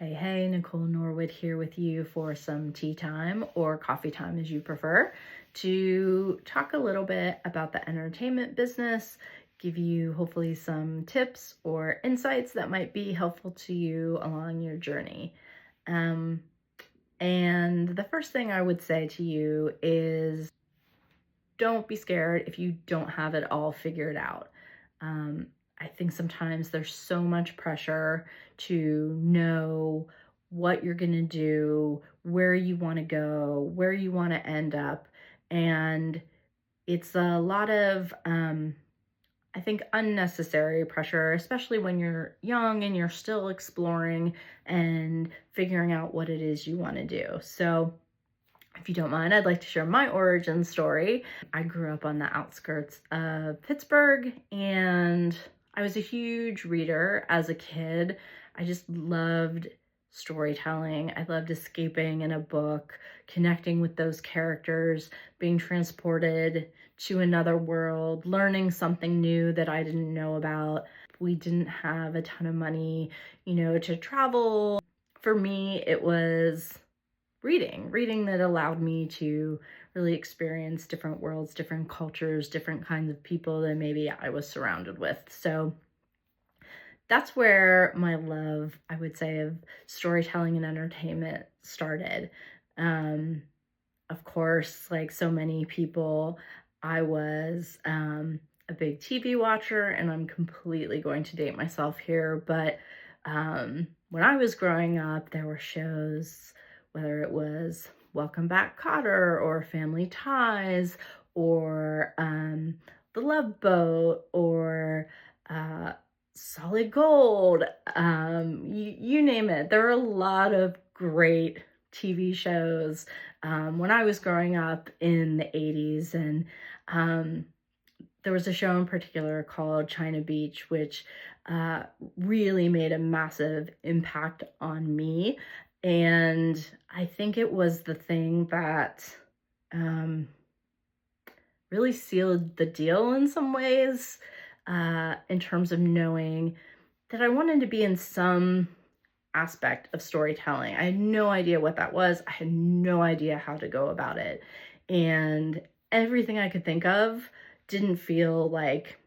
Hey, Nicole Norwood here with you for some tea time or coffee time as you prefer, to talk a little bit about the entertainment business, give you hopefully some tips or insights that might be helpful to you along your journey. And the first thing I would say to you is don't be scared if you don't have it all figured out. I think sometimes there's so much pressure to know what you're going to do, where you want to go, where you want to end up. And it's a lot of, I think, unnecessary pressure, especially when you're young and you're still exploring and figuring out what it is you want to do. So if you don't mind, I'd like to share my origin story. I grew up on the outskirts of Pittsburgh, and I was a huge reader as a kid. I just loved storytelling. I loved escaping in a book, connecting with those characters, being transported to another world, learning something new that I didn't know about. We didn't have a ton of money, to travel. For me, it was reading that allowed me to really experience different worlds, different cultures, different kinds of people than maybe I was surrounded with. So that's where my love, I would say, of storytelling and entertainment started. Of course, like so many people, I was a big TV watcher, and I'm completely going to date myself here, but when I was growing up, there were shows, whether it was Welcome Back, Kotter, or Family Ties, or The Love Boat, or Solid Gold, you name it. There are a lot of great TV shows when I was growing up in the 80s, and there was a show in particular called China Beach, which really made a massive impact on me. And I think it was the thing that really sealed the deal in some ways, in terms of knowing that I wanted to be in some aspect of storytelling. I had no idea what that was. I had no idea how to go about it. And everything I could think of didn't feel like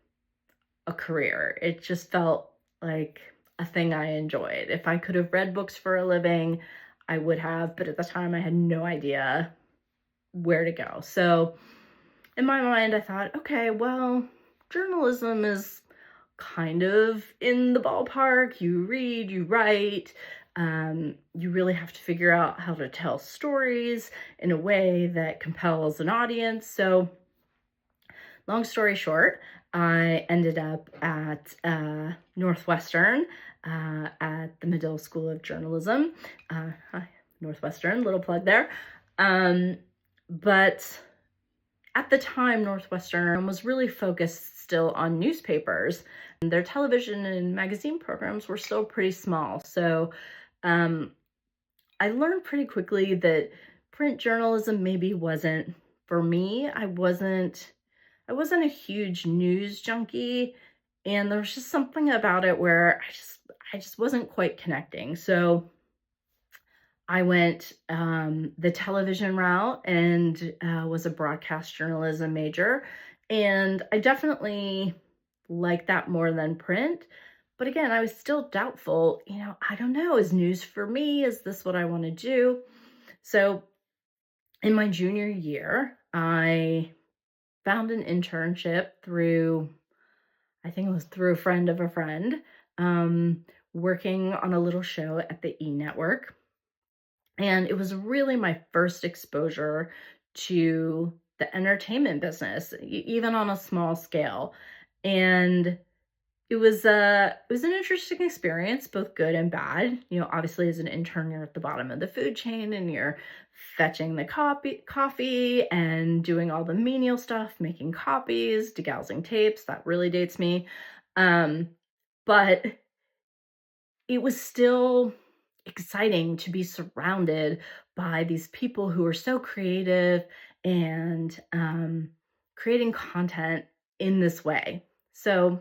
a career. It just felt like a thing I enjoyed. If I could have read books for a living, I would have, but at the time I had no idea where to go. So in my mind, I thought, okay, well, journalism is kind of in the ballpark. You read, you write, you really have to figure out how to tell stories in a way that compels an audience. So long story short, I ended up at Northwestern, at the Medill School of Journalism. Hi, Northwestern, little plug there. But at the time, Northwestern was really focused still on newspapers. And their television and magazine programs were still pretty small. So I learned pretty quickly that print journalism maybe wasn't for me. I wasn't a huge news junkie, and there was just something about it where I just wasn't quite connecting. So I went the television route and was a broadcast journalism major, and I definitely like that more than print. But again, I was still doubtful, I don't know, is news for me? Is this what I want to do? So in my junior year, I found an internship through, I think it was through a friend of a friend, working on a little show at the E! Network. And it was really my first exposure to the entertainment business, even on a small scale. And it was an interesting experience, both good and bad. Obviously as an intern, you're at the bottom of the food chain and you're fetching the coffee and doing all the menial stuff, making copies, degaussing tapes. That really dates me. But it was still exciting to be surrounded by these people who are so creative and creating content in this way. So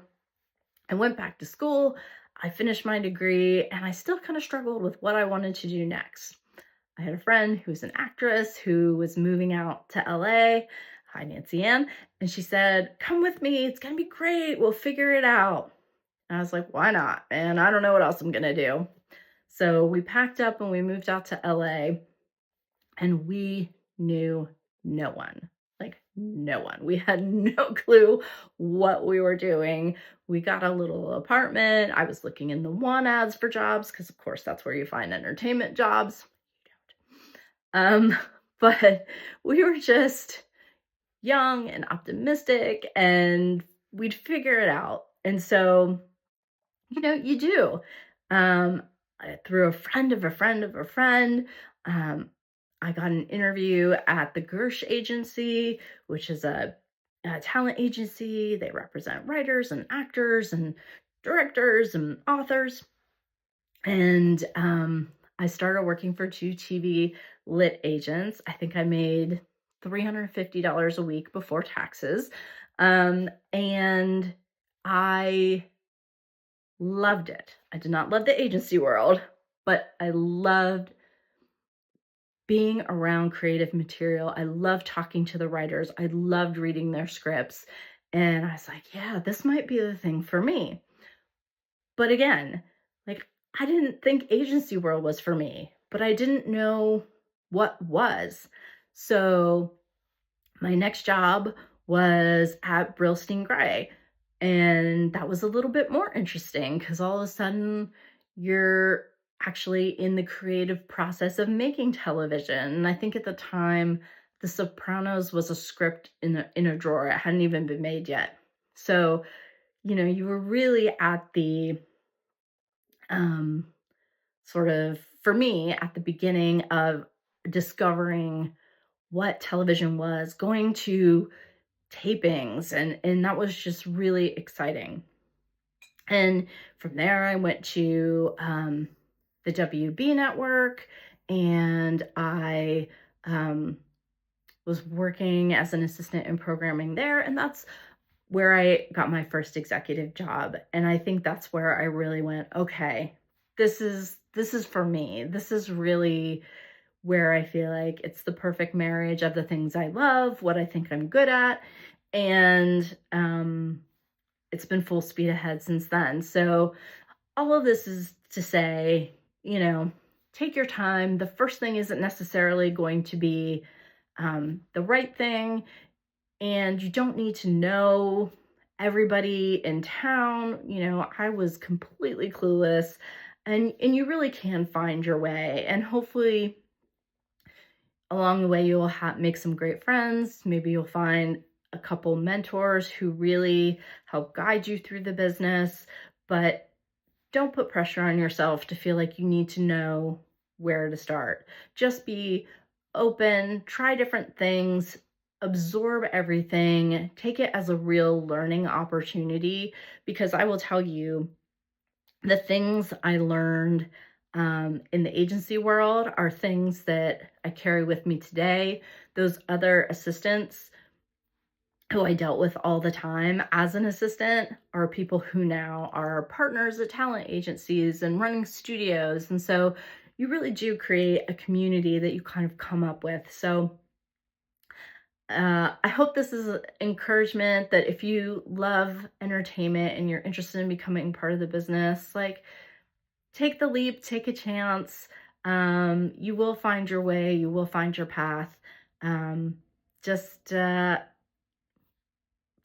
I went back to school. I finished my degree and I still kind of struggled with what I wanted to do next. I had a friend who's an actress who was moving out to LA. Hi, Nancy Ann. And she said, come with me. It's going to be great. We'll figure it out. And I was like, why not? And I don't know what else I'm going to do. So we packed up and we moved out to LA, and we knew no one. Like, no one. We had no clue what we were doing. We got a little apartment. I was looking in the want ads for jobs because, of course, that's where you find entertainment jobs. But we were just young and optimistic, and we'd figure it out. And so, you do. Through a friend of a friend of a friend, I got an interview at the Gersh Agency, which is a talent agency. They represent writers and actors and directors and authors. And I started working for 2 TV lit agents. I think I made $350 a week before taxes. And I loved it. I did not love the agency world, but I loved being around creative material. I loved talking to the writers. I loved reading their scripts. And I was like, yeah, this might be the thing for me. But again, like, I didn't think agency world was for me, but I didn't know what was. So my next job was at Brillstein Gray. And that was a little bit more interesting because all of a sudden you're actually in the creative process of making television. And I think at the time, The Sopranos was a script in a drawer. It hadn't even been made yet. So, you were really at the sort of, for me, at the beginning of discovering what television was, going to tapings, and that was just really exciting. And from there, I went to the WB network, and I was working as an assistant in programming there, and that's where I got my first executive job. And I think that's where I really went, okay, this is for me. This is really where I feel like it's the perfect marriage of the things I love, what I think I'm good at, and it's been full speed ahead since then. So all of this is to say, take your time. The first thing isn't necessarily going to be the right thing, and you don't need to know everybody in town. I was completely clueless, and you really can find your way, and hopefully along the way you'll make some great friends. Maybe you'll find a couple mentors who really help guide you through the business, but don't put pressure on yourself to feel like you need to know where to start. Just be open, try different things, absorb everything, take it as a real learning opportunity, because I will tell you, the things I learned in the agency world are things that I carry with me today. Those other assistants who I dealt with all the time as an assistant are people who now are partners at talent agencies and running studios. And so you really do create a community that you kind of come up with. So I hope this is an encouragement that if you love entertainment and you're interested in becoming part of the business, like, take the leap, take a chance. You will find your way. You will find your path. Just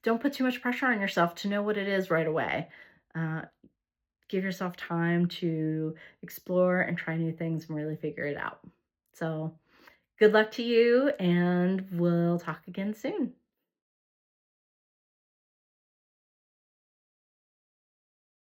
don't put too much pressure on yourself to know what it is right away. Give yourself time to explore and try new things and really figure it out. So good luck to you, and we'll talk again soon.